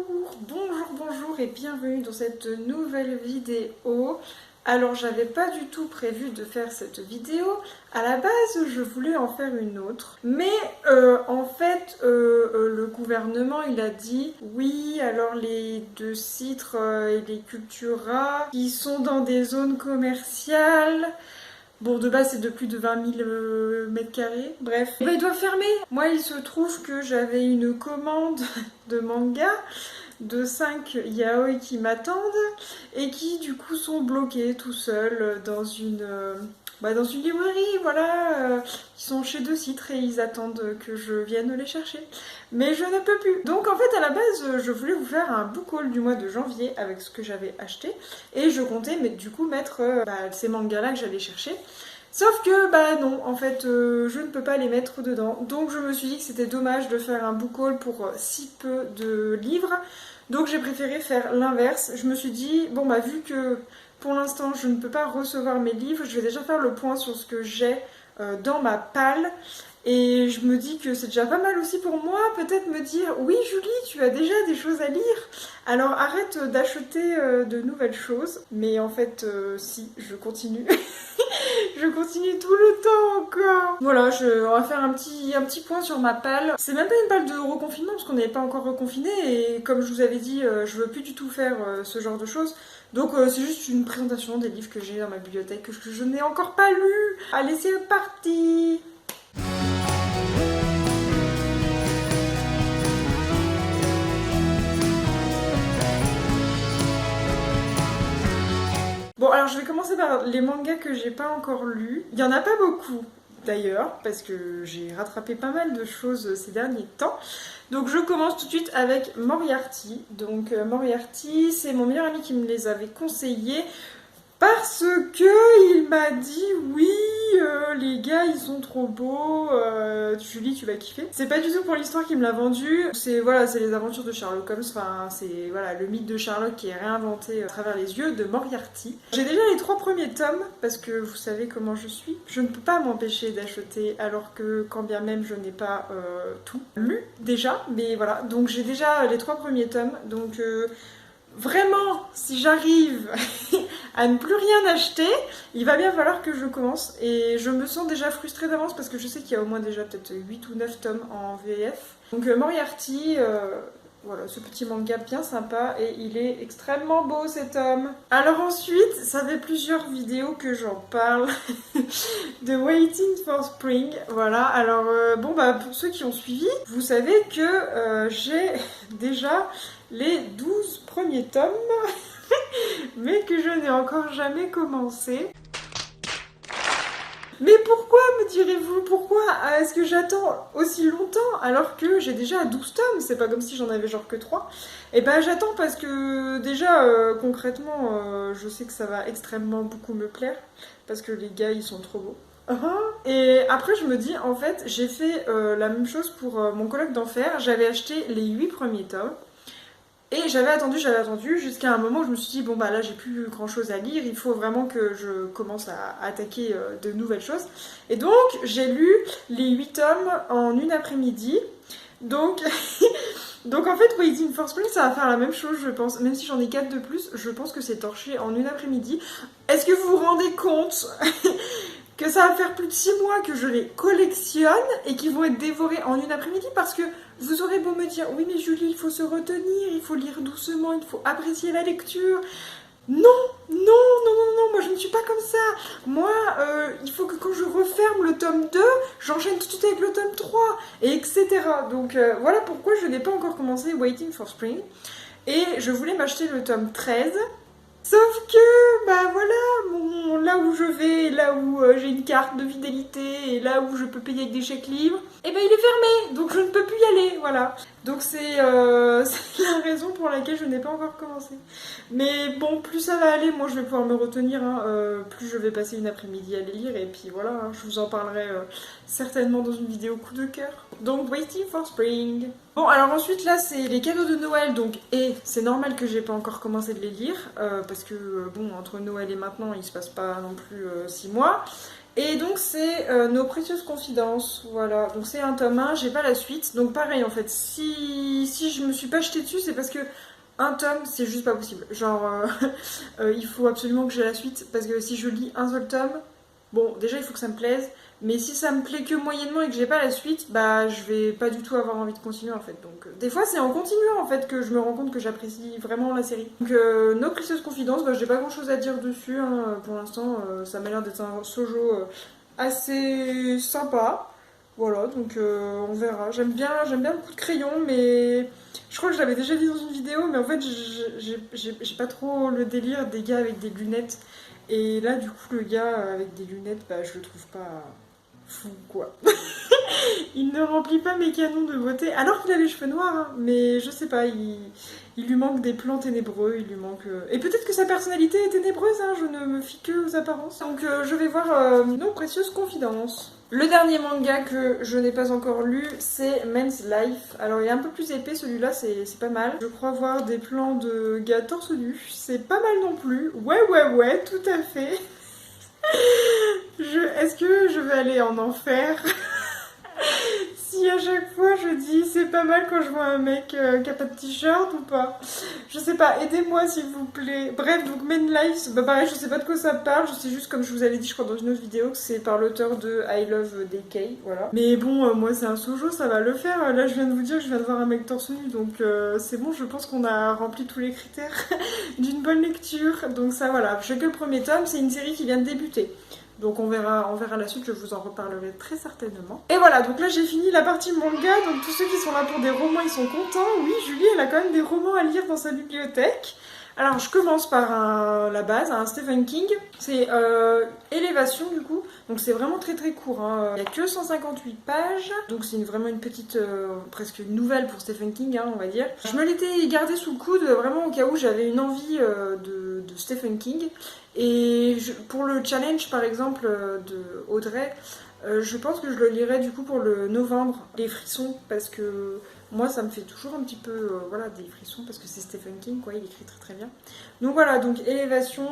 Bonjour et bienvenue dans cette nouvelle vidéo. Alors j'avais pas du tout prévu de faire cette vidéo, à la base je voulais en faire une autre, mais en fait le gouvernement il a dit oui, alors les deux citres et les Cultura qui sont dans des zones commerciales, bon, de base, c'est de plus de 20 000 mètres carrés. Bref, bah, ils doivent fermer. Moi, il se trouve que j'avais une commande de manga de 5 yaoi qui m'attendent et qui, du coup, sont bloqués tout seuls dans une librairie, voilà. Ils sont chez deux citres et ils attendent que je vienne les chercher. Mais je ne peux plus. Donc, en fait, à la base, je voulais vous faire un book haul du mois de janvier avec ce que j'avais acheté. Et je comptais mettre ces mangas-là que j'allais chercher. Sauf que, non, en fait, je ne peux pas les mettre dedans. Donc, je me suis dit que c'était dommage de faire un book haul pour si peu de livres. Donc, j'ai préféré faire l'inverse. Je me suis dit, bon, vu que pour l'instant, je ne peux pas recevoir mes livres, je vais déjà faire le point sur ce que j'ai dans ma palle. Et je me dis que c'est déjà pas mal aussi pour moi, peut-être me dire oui Julie, tu as déjà des choses à lire, alors arrête d'acheter de nouvelles choses. Mais en fait, si, je continue. Je continue tout le temps encore. Voilà, on va faire un petit point sur ma palle. C'est même pas une palle de reconfinement parce qu'on n'est pas encore reconfiné. Et comme je vous avais dit, je veux plus du tout faire ce genre de choses. Donc c'est juste une présentation des livres que j'ai dans ma bibliothèque que je n'ai encore pas lu. Allez, c'est parti! Bon, alors je vais commencer par les mangas que j'ai pas encore lus. Il y en a pas beaucoup d'ailleurs, parce que j'ai rattrapé pas mal de choses ces derniers temps. Donc je commence tout de suite avec Moriarty. Donc Moriarty, c'est mon meilleur ami qui me les avait conseillés. Parce que il m'a dit oui, les gars ils sont trop beaux, Julie tu vas kiffer. C'est pas du tout pour l'histoire qui me l'a vendu, c'est les aventures de Sherlock Holmes, c'est le mythe de Sherlock qui est réinventé à travers les yeux de Moriarty. J'ai déjà les 3 premiers tomes parce que vous savez comment je suis. Je ne peux pas m'empêcher d'acheter alors que quand bien même je n'ai pas tout lu déjà, mais voilà, donc j'ai déjà les 3 premiers tomes, donc vraiment, si j'arrive à ne plus rien acheter, il va bien falloir que je commence. Et je me sens déjà frustrée d'avance parce que je sais qu'il y a au moins déjà peut-être 8 ou 9 tomes en VF. Donc Moriarty, voilà, ce petit manga bien sympa et il est extrêmement beau cet homme. Alors ensuite, ça fait plusieurs vidéos que j'en parle de Waiting for Spring. Voilà, alors pour ceux qui ont suivi, vous savez que j'ai déjà les 12 premiers tomes, mais que je n'ai encore jamais commencé. Mais pourquoi, me direz-vous, pourquoi est-ce que j'attends aussi longtemps alors que j'ai déjà 12 tomes? C'est pas comme si j'en avais genre que 3. Et j'attends parce que déjà, concrètement, je sais que ça va extrêmement beaucoup me plaire, parce que les gars, ils sont trop beaux. Et après je me dis, en fait, j'ai fait la même chose pour mon colloque d'enfer. J'avais acheté les 8 premiers tomes. Et j'avais attendu jusqu'à un moment où je me suis dit, là j'ai plus grand chose à lire, il faut vraiment que je commence à attaquer de nouvelles choses. Et donc j'ai lu les 8 tomes en une après-midi. Donc, donc en fait Waiting for Spring ça va faire la même chose je pense, même si j'en ai 4 de plus, je pense que c'est torché en une après-midi. Est-ce que vous vous rendez compte que ça va faire plus de 6 mois que je les collectionne et qu'ils vont être dévorés en une après-midi? Parce que vous aurez beau me dire, oui mais Julie, il faut se retenir, il faut lire doucement, il faut apprécier la lecture. Non, moi je ne suis pas comme ça. Moi, il faut que quand je referme le tome 2, j'enchaîne tout de suite avec le tome 3, et etc. Donc voilà pourquoi je n'ai pas encore commencé Waiting for Spring. Et je voulais m'acheter le tome 13. Sauf que, là où je vais, là où j'ai une carte de fidélité et là où je peux payer avec des chèques libres, il est fermé, donc je ne peux plus y aller, voilà. Donc c'est la raison pour laquelle je n'ai pas encore commencé. Mais bon, plus ça va aller, moi je vais pouvoir me retenir, plus je vais passer une après-midi à les lire, et puis voilà, je vous en parlerai certainement dans une vidéo coup de cœur. Donc Waiting for Spring. Bon, alors ensuite là c'est les cadeaux de Noël, et c'est normal que j'ai pas encore commencé de les lire, parce que entre Noël et maintenant il se passe pas non plus 6 mois. Et donc c'est Nos précieuses confidences, voilà. Donc c'est un tome 1, j'ai pas la suite. Donc pareil en fait, si je me suis pas jetée dessus, c'est parce que un tome, c'est juste pas possible. Genre, il faut absolument que j'ai la suite, parce que si je lis un seul tome, bon, déjà il faut que ça me plaise, mais si ça me plaît que moyennement et que j'ai pas la suite, bah je vais pas du tout avoir envie de continuer en fait. Donc des fois c'est en continuant en fait que je me rends compte que j'apprécie vraiment la série. Donc Nos précieuses confidences, bah j'ai pas grand chose à dire dessus, hein. Pour l'instant ça m'a l'air d'être un shoujo assez sympa. Voilà, donc on verra. J'aime bien le coup de crayon, mais je crois que je l'avais déjà vu dans une vidéo, mais en fait j'ai pas trop le délire des gars avec des lunettes. Et là, du coup, le gars avec des lunettes, bah, je le trouve pas fou, quoi. Il ne remplit pas mes canons de beauté, alors qu'il a les cheveux noirs, hein, mais je sais pas, il lui manque des plans ténébreux, il lui manque... Et peut-être que sa personnalité est ténébreuse, hein, je ne me fie que aux apparences. Donc je vais voir Nos précieuses confidences. Le dernier manga que je n'ai pas encore lu, c'est Men's Life. Alors il est un peu plus épais celui-là, c'est pas mal. Je crois voir des plans de gars torse nu, c'est pas mal non plus. Ouais, tout à fait. Est-ce que je vais aller en enfer si à chaque fois je dis c'est pas mal quand je vois un mec qui a pas de t-shirt ou pas? Je sais pas, aidez-moi s'il vous plaît. Bref, donc Men Life, bah pareil, je sais pas de quoi ça parle, je sais juste comme je vous avais dit je crois dans une autre vidéo que c'est par l'auteur de I Love DK, voilà. Mais bon, moi c'est un shoujo, ça va le faire. Là je viens de vous dire que je viens de voir un mec torse nu, donc c'est bon, je pense qu'on a rempli tous les critères d'une bonne lecture. Donc ça voilà, j'ai que le premier tome, c'est une série qui vient de débuter. Donc on verra la suite, je vous en reparlerai très certainement. Et voilà, donc là j'ai fini la partie manga, donc tous ceux qui sont là pour des romans, ils sont contents. Oui, Julie, elle a quand même des romans à lire dans sa bibliothèque. Alors je commence par la base, un Stephen King. C'est Élévation du coup, donc c'est vraiment très très court, hein. Il n'y a que 158 pages, donc c'est vraiment une petite, presque une nouvelle pour Stephen King, hein, on va dire. Je me l'étais gardé sous le coude vraiment au cas où j'avais une envie de Stephen King. Et pour le challenge par exemple de Audrey, je pense que je le lirai du coup pour le novembre, les frissons, parce que moi ça me fait toujours un petit peu voilà, des frissons, parce que c'est Stephen King, quoi, il écrit très très bien. Donc voilà, donc Élévation,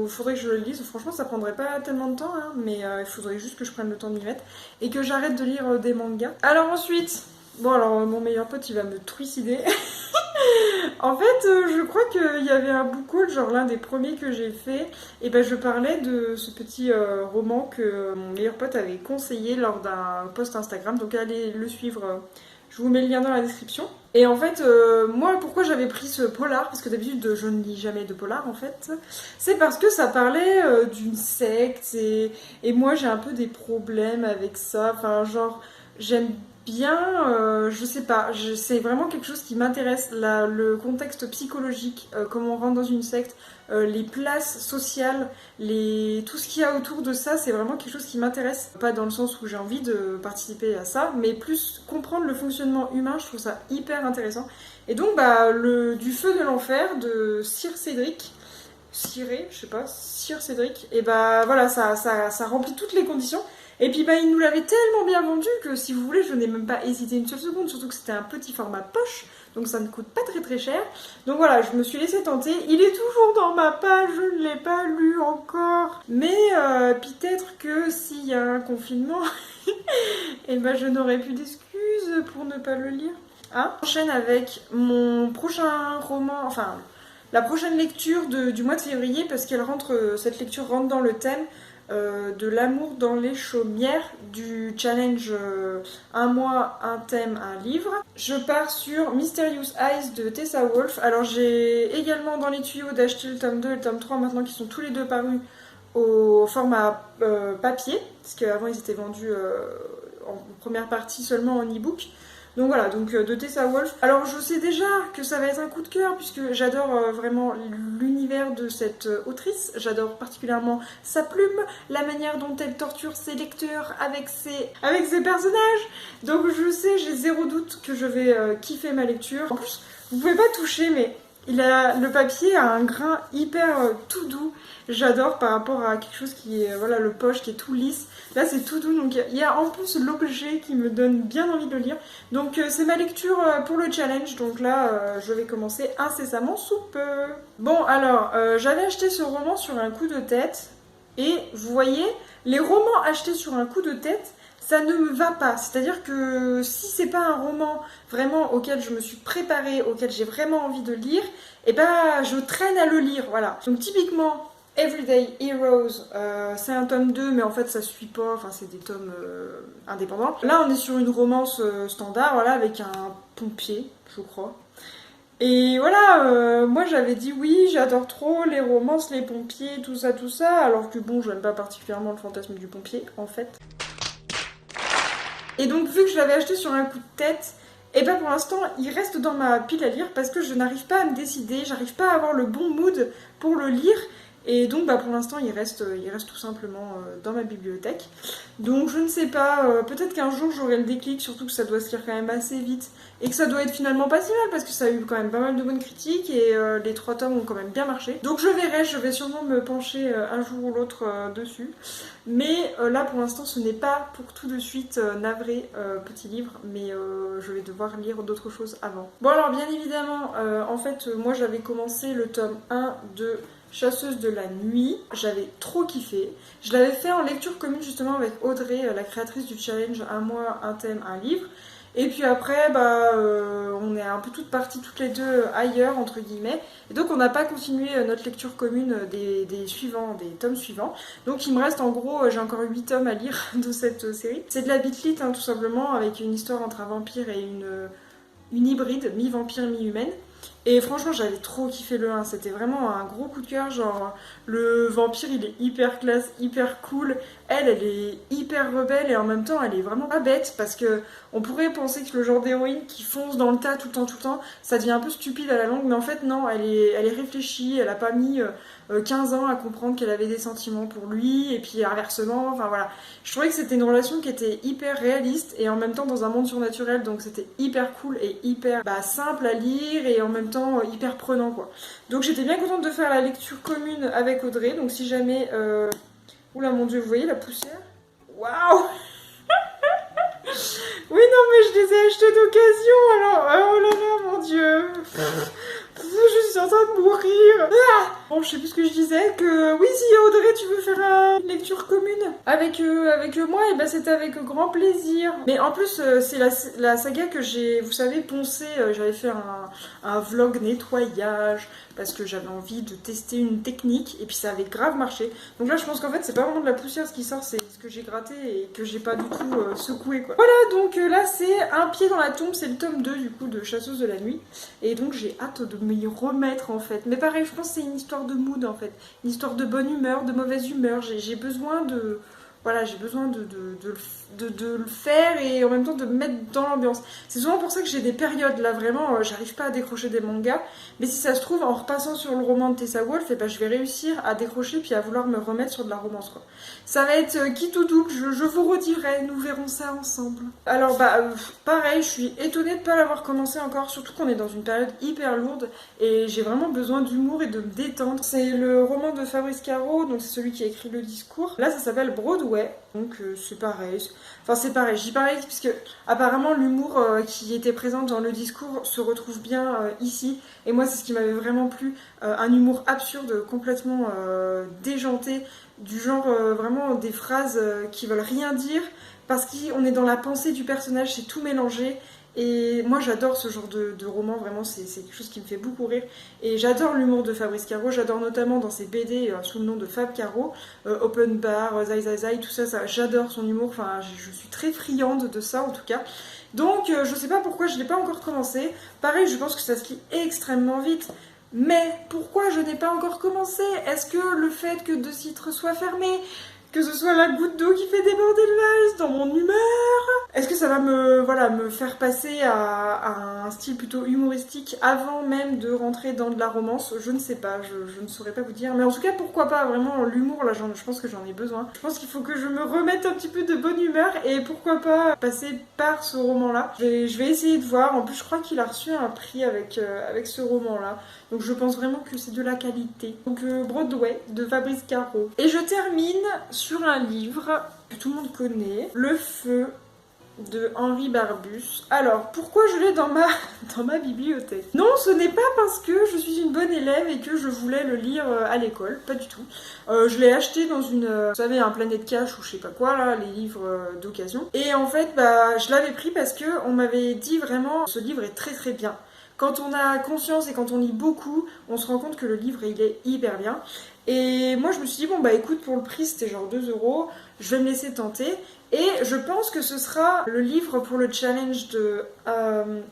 faudrait que je le lise, franchement ça prendrait pas tellement de temps, hein, mais il faudrait juste que je prenne le temps de m'y mettre, et que j'arrête de lire des mangas. Alors ensuite, bon alors mon meilleur pote il va me trucider. En fait, je crois qu'il y avait un book haul, genre l'un des premiers que j'ai fait, et ben je parlais de ce petit roman que mon meilleur pote avait conseillé lors d'un post Instagram, donc allez le suivre, je vous mets le lien dans la description. Et en fait, moi pourquoi j'avais pris ce polar, parce que d'habitude je ne lis jamais de polar en fait, c'est parce que ça parlait d'une secte, et moi j'ai un peu des problèmes avec ça, enfin genre j'aime bien, je sais pas, c'est vraiment quelque chose qui m'intéresse, le contexte psychologique, comment on rentre dans une secte, les places sociales, tout ce qu'il y a autour de ça, c'est vraiment quelque chose qui m'intéresse. Pas dans le sens où j'ai envie de participer à ça, mais plus comprendre le fonctionnement humain, je trouve ça hyper intéressant. Et donc, bah, du feu de l'enfer de Sir Cédric, Ciré, je sais pas, Sir Cédric, et bah voilà, ça remplit toutes les conditions. Et puis bah il nous l'avait tellement bien vendu que si vous voulez je n'ai même pas hésité une seule seconde, surtout que c'était un petit format poche, donc ça ne coûte pas très très cher. Donc voilà, je me suis laissée tenter, il est toujours dans ma page, je ne l'ai pas lu encore. Mais peut-être que s'il y a un confinement, et ben je n'aurai plus d'excuses pour ne pas le lire. Hein, j'enchaîne avec mon prochain roman, enfin la prochaine lecture du mois de février, parce cette lecture rentre dans le thème de l'amour dans les chaumières du challenge un mois, un thème, un livre. Je pars sur Mysterious Eyes de Tessa Wolff. Alors j'ai également dans les tuyaux d'acheter le tome 2 et le tome 3 maintenant, qui sont tous les deux parus au format papier, parce qu'avant ils étaient vendus en première partie seulement en e-book. Donc voilà, donc de Tessa Wolff. Alors je sais déjà que ça va être un coup de cœur, puisque j'adore vraiment l'univers de cette autrice. J'adore particulièrement sa plume, la manière dont elle torture ses lecteurs avec ses personnages. Donc je sais, j'ai zéro doute que je vais kiffer ma lecture. En plus, vous pouvez pas toucher, mais le papier a un grain hyper tout doux. J'adore par rapport à quelque chose qui est, voilà, le poche qui est tout lisse. Là c'est tout doux, donc il y a en plus l'objet qui me donne bien envie de le lire. Donc c'est ma lecture pour le challenge, donc là je vais commencer incessamment sous peu. Bon alors, j'avais acheté ce roman sur un coup de tête, et vous voyez, Les romans achetés sur un coup de tête, ça ne me va pas. C'est-à-dire que si c'est pas un roman vraiment auquel je me suis préparée, auquel j'ai vraiment envie de lire, et ben je traîne à le lire, voilà. Donc typiquement, Everyday Heroes, c'est un tome 2, mais en fait ça suit pas, enfin c'est des tomes indépendants. Là on est sur une romance standard, voilà, avec un pompier, je crois. Et voilà, moi j'avais dit oui, j'adore trop les romances, les pompiers, tout ça, alors que bon, j'aime pas particulièrement le fantasme du pompier, en fait. Et donc vu que je l'avais acheté sur un coup de tête, et ben pour l'instant il reste dans ma pile à lire parce que je n'arrive pas à me décider, j'arrive pas à avoir le bon mood pour le lire. Et donc bah, pour l'instant il reste tout simplement dans ma bibliothèque. Donc je ne sais pas, peut-être qu'un jour j'aurai le déclic, surtout que ça doit se lire quand même assez vite. Et que ça doit être finalement pas si mal parce que ça a eu quand même pas mal de bonnes critiques et les 3 tomes ont quand même bien marché. Donc je verrai, je vais sûrement me pencher un jour ou l'autre dessus. Mais là pour l'instant ce n'est pas pour tout de suite navré petit livre, mais je vais devoir lire d'autres choses avant. Bon alors bien évidemment, en fait moi j'avais commencé le tome 1 de Chasseuse de la nuit, j'avais trop kiffé. Je l'avais fait en lecture commune justement avec Audrey, la créatrice du challenge Un mois, un thème, un livre. Et puis après, on est un peu toutes parties toutes les deux ailleurs, entre guillemets. Et donc on n'a pas continué notre lecture commune des tomes suivants. Donc il me reste en gros, j'ai encore 8 tomes à lire de cette série. C'est de la bitlit, hein, tout simplement, avec une histoire entre un vampire et une hybride, mi-vampire, mi-humaine. Et franchement j'avais trop kiffé le 1, c'était vraiment un gros coup de cœur, genre le vampire il est hyper classe, hyper cool, elle est hyper rebelle et en même temps elle est vraiment pas bête parce que on pourrait penser que le genre d'héroïne qui fonce dans le tas tout le temps, ça devient un peu stupide à la longue, mais en fait non, elle est réfléchie, elle a pas mis 15 ans à comprendre qu'elle avait des sentiments pour lui et puis inversement, enfin voilà. Je trouvais que c'était une relation qui était hyper réaliste et en même temps dans un monde surnaturel, donc c'était hyper cool et hyper simple à lire et en même temps hyper prenant quoi. Donc j'étais bien contente de faire la lecture commune avec Audrey, donc si jamais... Oula mon dieu, vous voyez la poussière? Waouh! Oui non mais je les ai achetés d'occasion alors... Oh là là mon dieu! Je suis en train de mourir. Bon, je sais plus ce que je disais. Que oui, si Audrey, tu veux faire une lecture commune avec moi, et ben c'était avec grand plaisir. Mais en plus, c'est la saga que j'ai, vous savez, poncé. J'avais fait un vlog nettoyage parce que j'avais envie de tester une technique et puis ça avait grave marché. Donc là, je pense qu'en fait, c'est pas vraiment de la poussière ce qui sort, c'est ce que j'ai gratté et que j'ai pas du tout secoué quoi. Voilà, donc là, c'est Un pied dans la tombe, c'est le tome 2 du coup de Chasseuse de la nuit. Et donc j'ai hâte de m'y remettre en fait. Mais pareil, je pense que c'est une histoire de mood en fait. Une histoire de bonne humeur, de mauvaise humeur. J'ai besoin de... Voilà, j'ai besoin de le faire et en même temps de me mettre dans l'ambiance. C'est souvent pour ça que j'ai des périodes là, vraiment, j'arrive pas à décrocher des mangas. Mais si ça se trouve, en repassant sur le roman de Tessa Wolf, et ben, je vais réussir à décrocher puis à vouloir me remettre sur de la romance quoi. Ça va être quitte ou double, je vous redirai, nous verrons ça ensemble. Alors pareil, je suis étonnée de pas l'avoir commencé encore, surtout qu'on est dans une période hyper lourde et j'ai vraiment besoin d'humour et de me détendre. C'est le roman de Fabrice Caro, donc c'est celui qui a écrit le discours. Là ça s'appelle Broadway, donc c'est pareil. Enfin c'est pareil, je dis pareil puisque apparemment l'humour qui était présent dans le discours se retrouve bien ici. Et moi c'est ce qui m'avait vraiment plu, un humour absurde, complètement déjanté, du genre vraiment des phrases qui veulent rien dire parce qu'on est dans la pensée du personnage, c'est tout mélangé. Et moi j'adore ce genre de roman, vraiment c'est quelque chose qui me fait beaucoup rire. Et j'adore l'humour de Fabrice Caro, j'adore notamment dans ses BD sous le nom de Fab Caro, Open Bar, Zai Zai Zai, tout ça, j'adore son humour, enfin je suis très friande de ça en tout cas. Donc je sais pas pourquoi je l'ai pas encore commencé, pareil je pense que ça se lit extrêmement vite. Mais pourquoi je n'ai pas encore commencé? Est-ce que le fait que 2 titres soient fermés, que ce soit la goutte d'eau qui fait déborder le vase dans mon humeur, est-ce que ça va me faire passer à un style plutôt humoristique avant même de rentrer dans de la romance? Je ne sais pas, je ne saurais pas vous dire. Mais en tout cas, pourquoi pas, vraiment, l'humour, là, je pense que j'en ai besoin. Je pense qu'il faut que je me remette un petit peu de bonne humeur et pourquoi pas passer par ce roman-là. Je vais essayer de voir. En plus, je crois qu'il a reçu un prix avec ce roman-là. Donc je pense vraiment que c'est de la qualité. Donc Broadway de Fabrice Caro. Et je termine sur un livre que tout le monde connaît, Le Feu de Henri Barbusse. Alors, pourquoi je l'ai dans dans ma bibliothèque? Non, ce n'est pas parce que je suis une bonne élève et que je voulais le lire à l'école, pas du tout. Je l'ai acheté dans une, vous savez, un Planète Cash ou je sais pas quoi, là, les livres d'occasion. Et en fait, bah, je l'avais pris parce que on m'avait dit vraiment, ce livre est très très bien. Quand on a conscience et quand on lit beaucoup, on se rend compte que le livre, il est hyper bien. Et moi, je me suis dit, bon, bah écoute, pour le prix, c'était genre 2 €, je vais me laisser tenter. Et je pense que ce sera le livre pour le challenge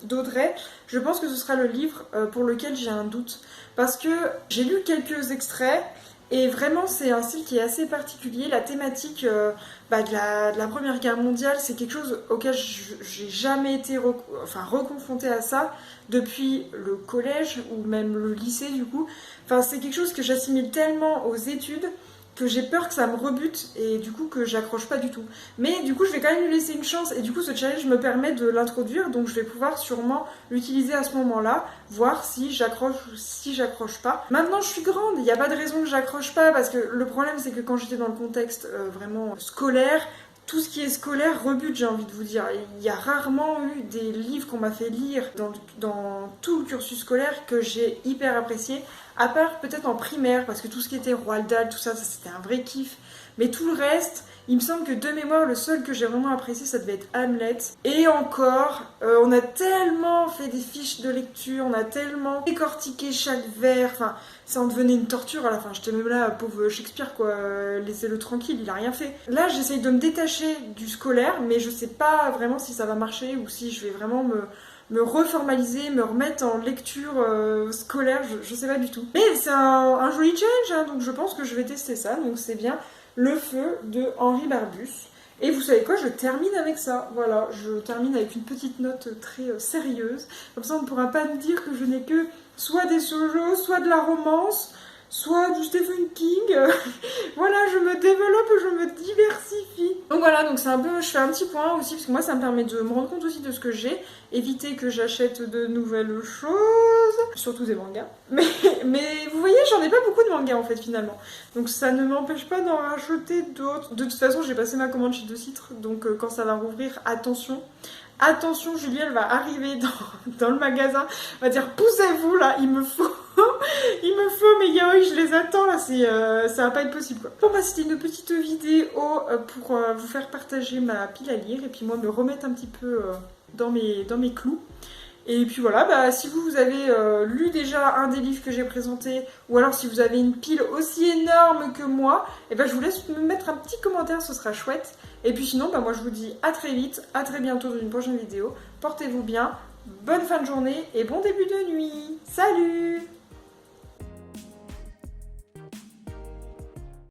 d'Audrey. Je pense que ce sera le livre pour lequel j'ai un doute. Parce que j'ai lu quelques extraits. Et vraiment, c'est un style qui est assez particulier. La thématique de la Première Guerre mondiale, c'est quelque chose auquel j'ai jamais été reconfrontée à ça depuis le collège ou même le lycée du coup. Enfin, c'est quelque chose que j'assimile tellement aux études que j'ai peur que ça me rebute et du coup que j'accroche pas du tout. Mais du coup, je vais quand même lui laisser une chance et du coup, ce challenge me permet de l'introduire, donc je vais pouvoir sûrement l'utiliser à ce moment-là, voir si j'accroche ou si j'accroche pas. Maintenant, je suis grande, il n'y a pas de raison que j'accroche pas parce que le problème, c'est que quand j'étais dans le contexte vraiment scolaire, tout ce qui est scolaire rebute, j'ai envie de vous dire. Il y a rarement eu des livres qu'on m'a fait lire dans tout le cursus scolaire que j'ai hyper apprécié, à part peut-être en primaire, parce que tout ce qui était Roald Dahl, tout ça c'était un vrai kiff. Mais tout le reste, il me semble que de mémoire, le seul que j'ai vraiment apprécié, ça devait être Hamlet. Et encore, on a tellement fait des fiches de lecture, on a tellement décortiqué chaque vers, enfin, ça en devenait une torture à la fin. J'étais même là, pauvre Shakespeare, quoi, laissez-le tranquille, il a rien fait. Là, j'essaye de me détacher du scolaire, mais je sais pas vraiment si ça va marcher ou si je vais vraiment me reformaliser, me remettre en lecture scolaire, je sais pas du tout. Mais c'est un joli challenge, hein, donc je pense que je vais tester ça, donc c'est bien. Le feu de Henri Barbusse. Et vous savez quoi, je termine avec ça. Voilà, je termine avec une petite note très sérieuse. Comme ça, on ne pourra pas me dire que je n'ai que soit des shoujo, soit de la romance, soit du Stephen King. Voilà, je me développe, je me diversifie. Donc voilà, donc c'est un peu, je fais un petit point aussi, parce que moi, ça me permet de me rendre compte aussi de ce que j'ai, éviter que j'achète de nouvelles choses, surtout des mangas. Mais vous voyez, j'en ai pas beaucoup de mangas en fait finalement. Donc ça ne m'empêche pas d'en racheter d'autres. De toute façon, j'ai passé ma commande chez 2 Citres, donc quand ça va rouvrir, attention. Attention, Julie, elle va arriver dans le magasin, elle va dire poussez-vous là, il me faut mes yaoi, je les attends là, ça va pas être possible quoi. Bon bah c'était une petite vidéo pour vous faire partager ma pile à lire et puis moi me remettre un petit peu dans mes clous. Et puis voilà, bah, si vous avez lu déjà un des livres que j'ai présenté, ou alors si vous avez une pile aussi énorme que moi, et ben je vous laisse me mettre un petit commentaire, ce sera chouette. Et puis sinon, bah, moi je vous dis à très vite, à très bientôt dans une prochaine vidéo. Portez-vous bien, bonne fin de journée et bon début de nuit. Salut!